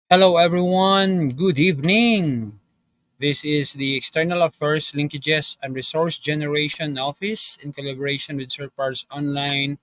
Hello, everyone. Good evening. This is the External Affairs Linkages and Resource Generation Office in collaboration with SirParts Online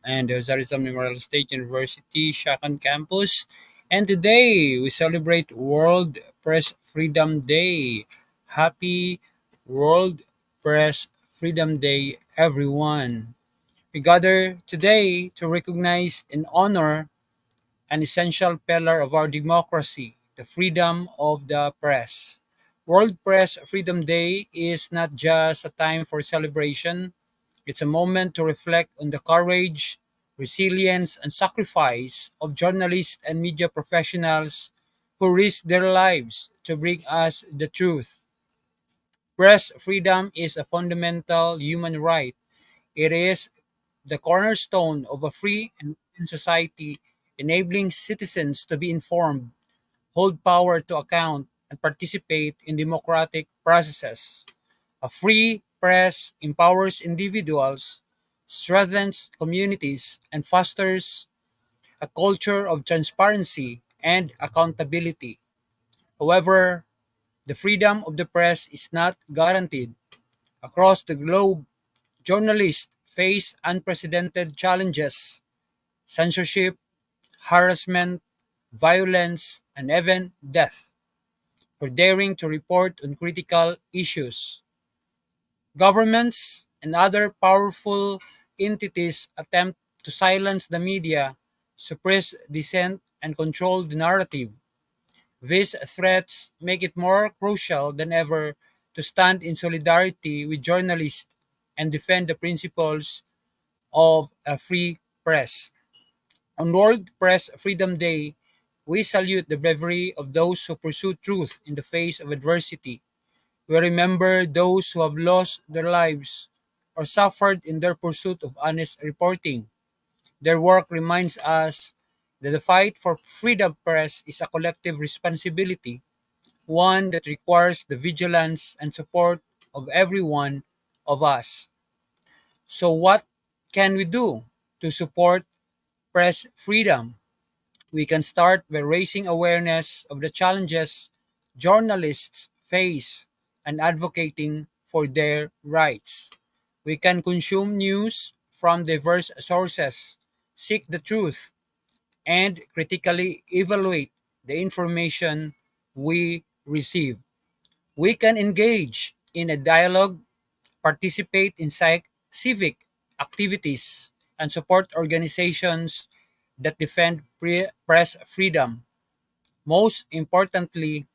and the Rizal Memorial State University Siocon Campus. And today we celebrate World Press Freedom Day. Happy World Press Freedom Day, everyone. We gather today to recognize and honor an essential pillar of our democracy, the freedom of the press. World Press Freedom Day is not just a time for celebration, it's a moment to reflect on the courage, resilience, and sacrifice of journalists and media professionals who risk their lives to bring us the truth. Press freedom is a fundamental human right. It is the cornerstone of a free and open society, enabling citizens to be informed, hold power to account, and participate in democratic processes. A free press empowers individuals, strengthens communities, and fosters a culture of transparency and accountability. However, the freedom of the press is not guaranteed. Across the globe, journalists face unprecedented challenges: censorship, harassment, violence, and even death for daring to report on critical issues. Governments and other powerful entities attempt to silence the media, suppress dissent, and control the narrative. These threats make it more crucial than ever to stand in solidarity with journalists and defend the principles of a free press. On World Press Freedom Day, we salute the bravery of those who pursue truth in the face of adversity. We remember those who have lost their lives or suffered in their pursuit of honest reporting. Their work reminds us that the fight for freedom of press is a collective responsibility, one that requires the vigilance and support of every one of us. So, what can we do to support press freedom? We can start by raising awareness of the challenges journalists face and advocating for their rights. We can consume news from diverse sources, seek the truth, and critically evaluate the information we receive. We can engage in a dialogue, participate in civic activities, and support organizations that defend press freedom. Most importantly,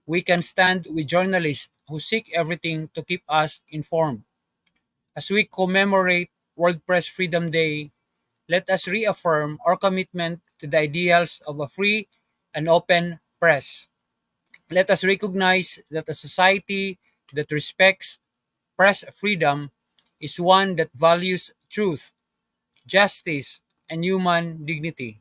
we can stand with journalists who seek everything to keep us informed. As we commemorate World Press Freedom Day, let us reaffirm our commitment to the ideals of a free and open press. Let us recognize that a society that respects press freedom is one that values truth, justice, and human dignity.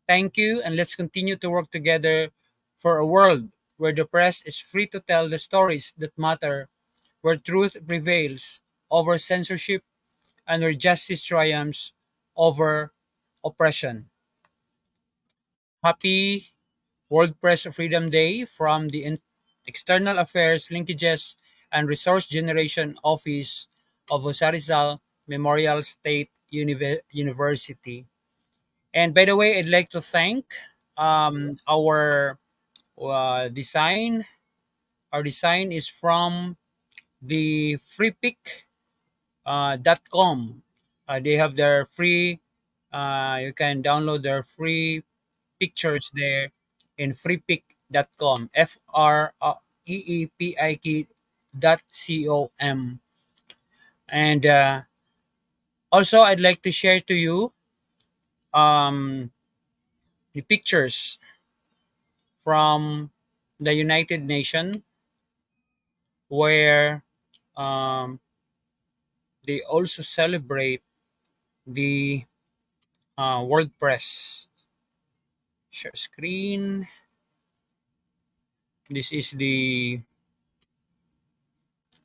Thank you, and let's continue to work together for a world where the press is free to tell the stories that matter, where truth prevails over censorship, and where justice triumphs over oppression. Happy World Press Freedom Day from the External Affairs Linkages and Resource Generation Office of Rizal Memorial State University. And by the way, I'd like to thank our design. Our design is from the freepic.com. They have their free, you can download their free pictures there in freepic.com. FREEPIK dot com. And also, I'd like to share to you um, the pictures from the United Nations where um, they also celebrate the World Press. Share screen. This is the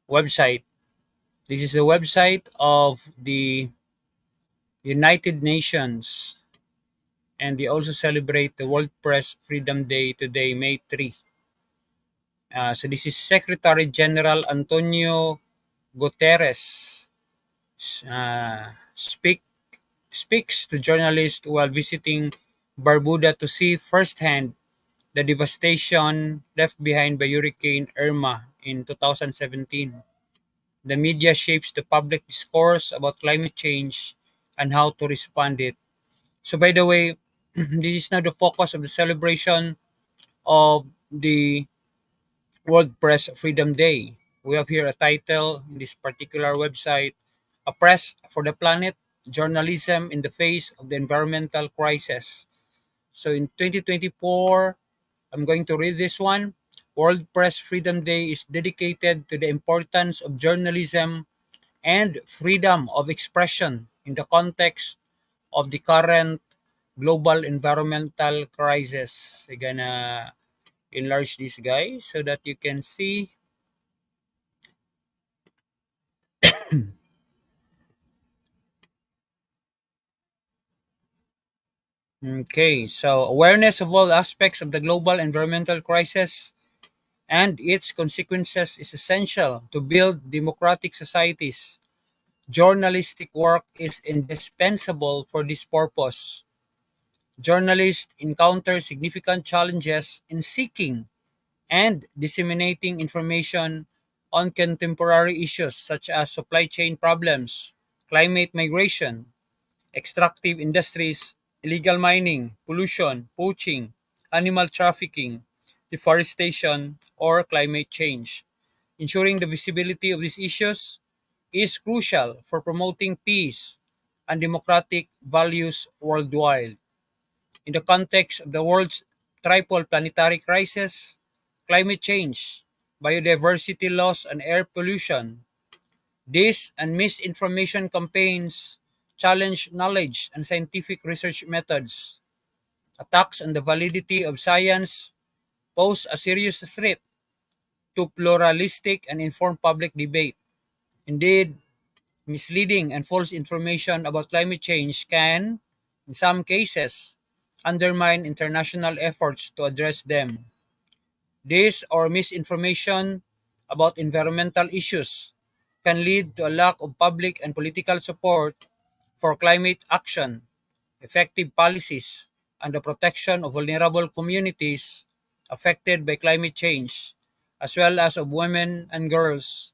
website. This is the website of the United Nations And they also celebrate the World Press Freedom Day today, May 3. So this is Secretary General Antonio Guterres speaks to journalists while visiting Barbuda to see firsthand the devastation left behind by Hurricane Irma in 2017. The media shapes the public discourse about climate change and how to respond it. So by the way, this is now the focus of the celebration of the World Press Freedom Day. We have here a title in this particular website, A Press for the Planet, Journalism in the Face of the Environmental Crisis. So in 2024, I'm going to read this one. World Press Freedom Day is dedicated to the importance of journalism and freedom of expression in the context of the current global environmental crisis. I'm gonna enlarge this guy so that you can see. Okay, so awareness of all aspects of the global environmental crisis and its consequences is essential to build democratic societies. Journalistic work is indispensable for this purpose. Journalists encounter significant challenges in seeking and disseminating information on contemporary issues such as supply chain problems, climate migration, extractive industries, illegal mining, pollution, poaching, animal trafficking, deforestation, or climate change. Ensuring the visibility of these issues is crucial for promoting peace and democratic values worldwide. In the context of the world's triple planetary crisis, climate change, biodiversity loss, and air pollution, dis and misinformation campaigns challenge knowledge and scientific research methods. Attacks on the validity of science pose a serious threat to pluralistic and informed public debate. Indeed, misleading and false information about climate change can, in some cases, undermine international efforts to address them. This or misinformation about environmental issues can lead to a lack of public and political support for climate action, effective policies, and the protection of vulnerable communities affected by climate change, as well as of women and girls,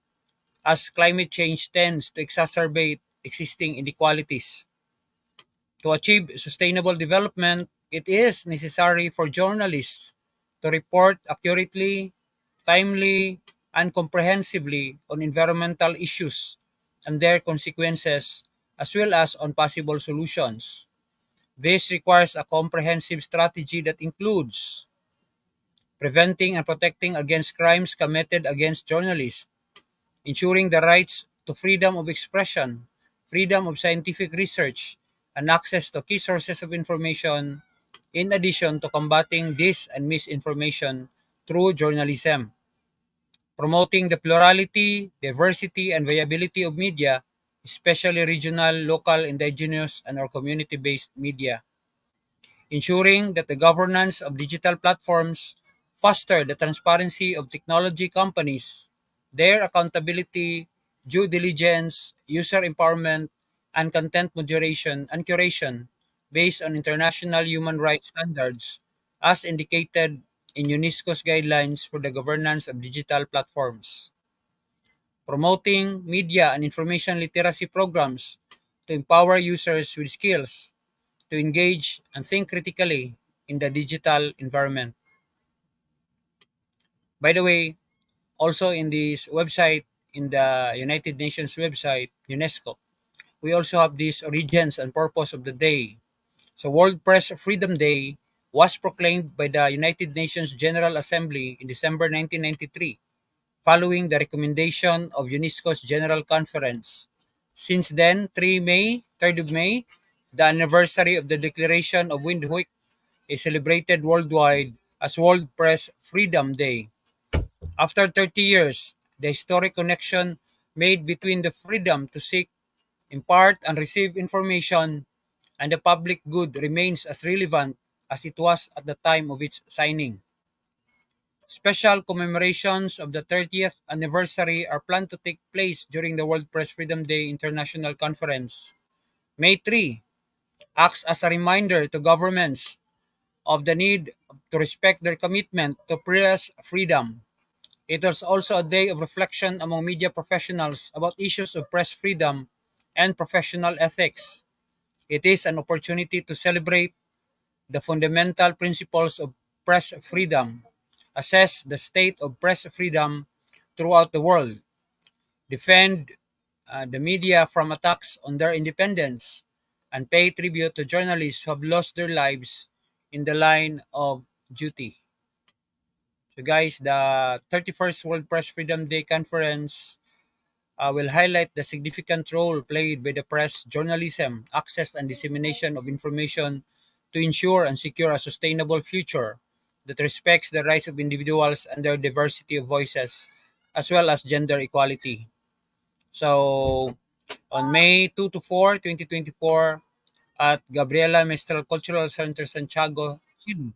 as climate change tends to exacerbate existing inequalities. To achieve sustainable development, it is necessary for journalists to report accurately, timely, and comprehensively on environmental issues and their consequences, as well as on possible solutions. This requires a comprehensive strategy that includes preventing and protecting against crimes committed against journalists, ensuring the rights to freedom of expression, freedom of scientific research, and access to key sources of information, in addition to combating dis and misinformation through journalism, promoting the plurality, diversity, and viability of media, especially regional, local, indigenous, and or community-based media, ensuring that the governance of digital platforms foster the transparency of technology companies, their accountability, due diligence, user empowerment, and content moderation and curation based on international human rights standards as indicated in UNESCO's guidelines for the governance of digital platforms, promoting media and information literacy programs to empower users with skills to engage and think critically in the digital environment. By the way, also in this website, in the United Nations website, UNESCO, we also have these origins and purpose of the day. So World Press Freedom Day was proclaimed by the United Nations General Assembly in December 1993, following the recommendation of UNESCO's General Conference. Since then, 3rd of May, the anniversary of the Declaration of Windhoek is celebrated worldwide as World Press Freedom Day. After 30 years, the historic connection made between the freedom to seek, impart, and receive information and the public good remains as relevant as it was at the time of its signing. Special commemorations of the 30th anniversary are planned to take place during the World Press Freedom Day International Conference. May 3 acts as a reminder to governments of the need to respect their commitment to press freedom. It is also a day of reflection among media professionals about issues of press freedom and professional ethics. It is an opportunity to celebrate the fundamental principles of press freedom, assess the state of press freedom throughout the world, defend the media from attacks on their independence, and pay tribute to journalists who have lost their lives in the line of duty. So, guys, the 31st World Press Freedom Day Conference will highlight the significant role played by the press, journalism, access, and dissemination of information to ensure and secure a sustainable future that respects the rights of individuals and their diversity of voices, as well as gender equality. So, on May 2 to 4, 2024, at Gabriela Mistral Cultural Center, Santiago, Chile,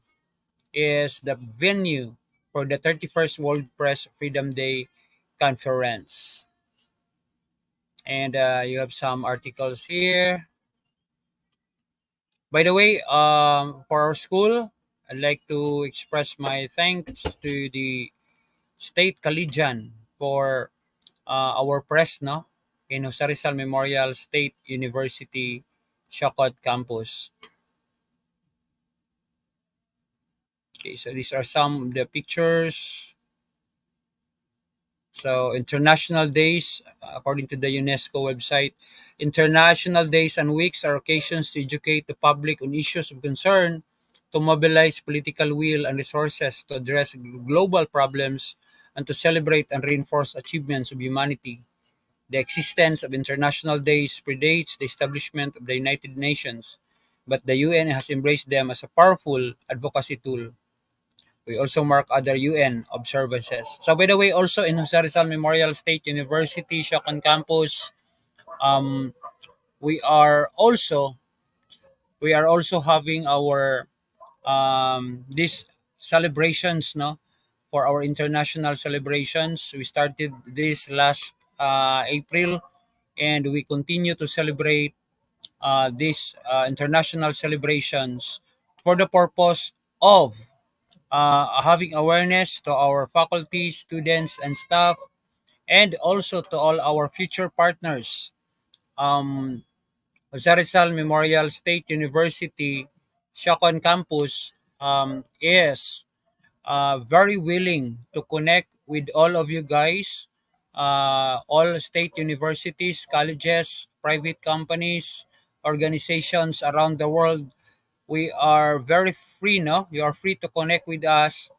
is the venue for the 31st World Press Freedom Day Conference. And you have some articles here. By the way, for our school, I'd like to express my thanks to the State Collegian for our press, no, in Jose Rizal Memorial State University Siocon Campus. Okay, so these are some of the pictures. So, international days, according to the UNESCO website, international days and weeks are occasions to educate the public on issues of concern, to mobilize political will and resources to address global problems, and to celebrate and reinforce achievements of humanity. The existence of international days predates the establishment of the United Nations, but the UN has embraced them as a powerful advocacy tool. We also mark other UN observances. So by the way, also in Jose Rizal Memorial State University, Siocon Campus, um, we are also we are also having our these celebrations, no, for our international celebrations. We started this last April, and we continue to celebrate these international celebrations for the purpose of having awareness to our faculty, students, and staff, and also to all our future partners. Um, Jose Rizal Memorial State University, Siocon Campus, is very willing to connect with all of you guys, all state universities, colleges, private companies, organizations around the world. We are very free, no? You are free to connect with us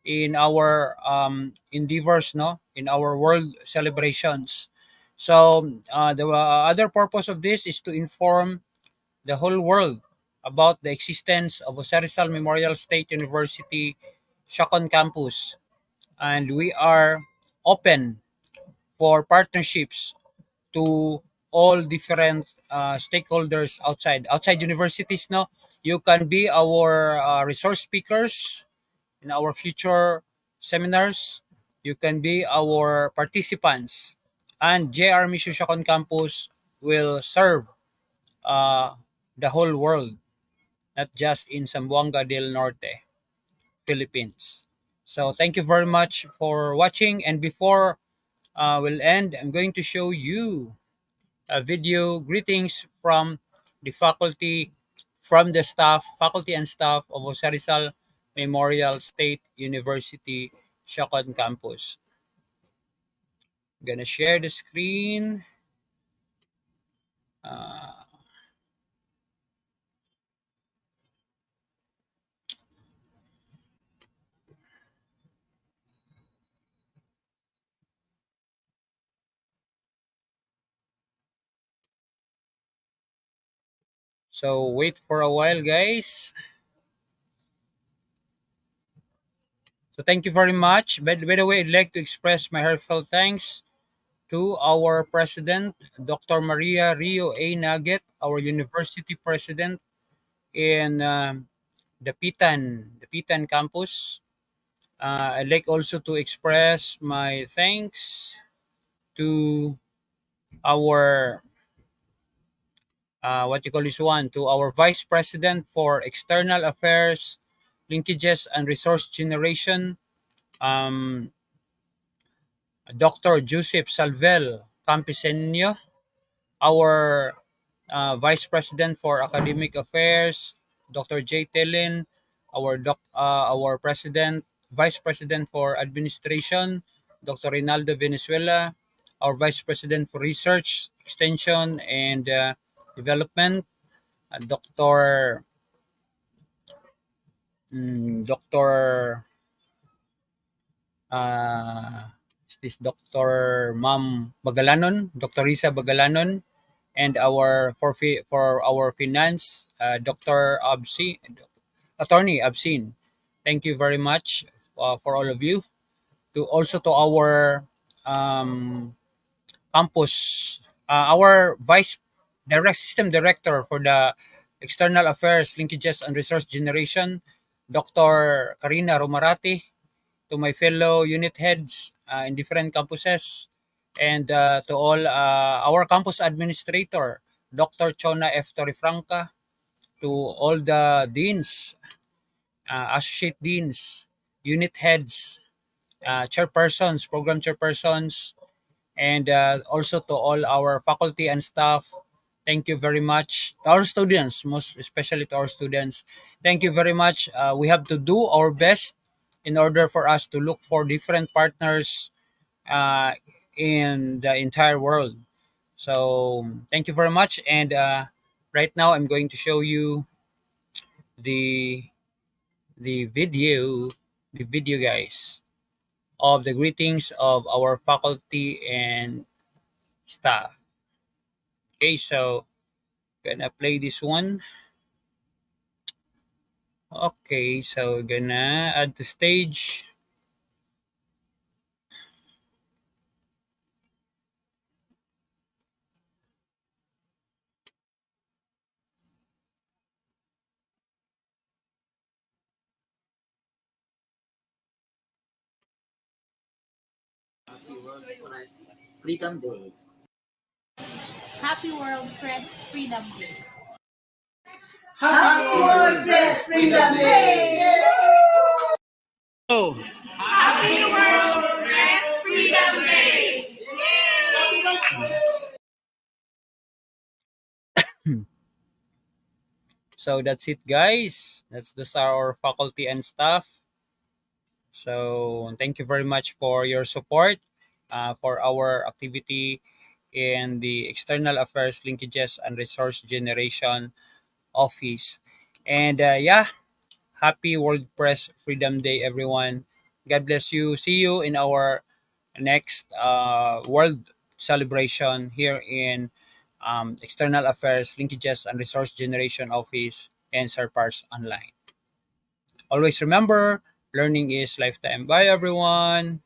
in our endeavors, no, in our world celebrations. So the other purpose of this is to inform the whole world about the existence of Jose Rizal Memorial State University Siocon Campus, and we are open for partnerships to all different stakeholders outside universities. No, you can be our resource speakers in our future seminars. You can be our participants, and JRMSU Siocon Campus will serve uh, the whole world, not just in Zamboanga del Norte, Philippines. So thank you very much for watching. And before we'll end, I'm going to show you a video greetings from the faculty, from the staff, faculty and staff of Jose Rizal Memorial State University, Siocon Campus. I'm gonna share the screen. Uh, so wait for a while, guys. So thank you very much. By the way, I'd like to express my heartfelt thanks to our president, Dr. Maria Rio A. Nugget, our university president in the Pitan campus. I'd like also to express my thanks to our what you call this one to our vice president for external affairs, linkages and resource generation, um, Dr. Joseph Salvel Campisenio, our vice president for academic affairs, Dr. J. Tellin, our president, vice president for administration, Dr. Rinaldo Venezuela, our vice president for research, extension, and development, Dr. uh, is this Dr. Ma'am Bagalanon, Dr. Risa Bagalanon, and for our finance, Dr. Attorney Absin. Thank you very much for all of you. To our um, campus, our direct system director for the external affairs, linkages, and resource generation, Dr. Karina Romarati, to my fellow unit heads in different campuses, and to all our campus administrator, Dr. Chona F. Torrefranca, to all the deans, associate deans, unit heads, chairpersons, program chairpersons, and also to all our faculty and staff. Thank you very much. To our students, most especially to our students, thank you very much. We have to do our best in order for us to look for different partners uh, in the entire world. So thank you very much. And right now, I'm going to show you the the video, the video, guys, of the greetings of our faculty and staff. Okay, so gonna play this one. Okay, so gonna add the stage. Freedom Day. Happy World Press Freedom Day. Happy World Press Freedom Day! Oh, Happy World Press Freedom Day! so that's it, guys. That's our faculty and staff. So thank you very much for your support for our activity in the External Affairs Linkages and Resource Generation Office. And yeah, happy World Press Freedom Day, everyone. God bless you. See you in our next World celebration here in External Affairs Linkages and Resource Generation Office and SirParts Online. Always remember, learning is lifetime. Bye, everyone.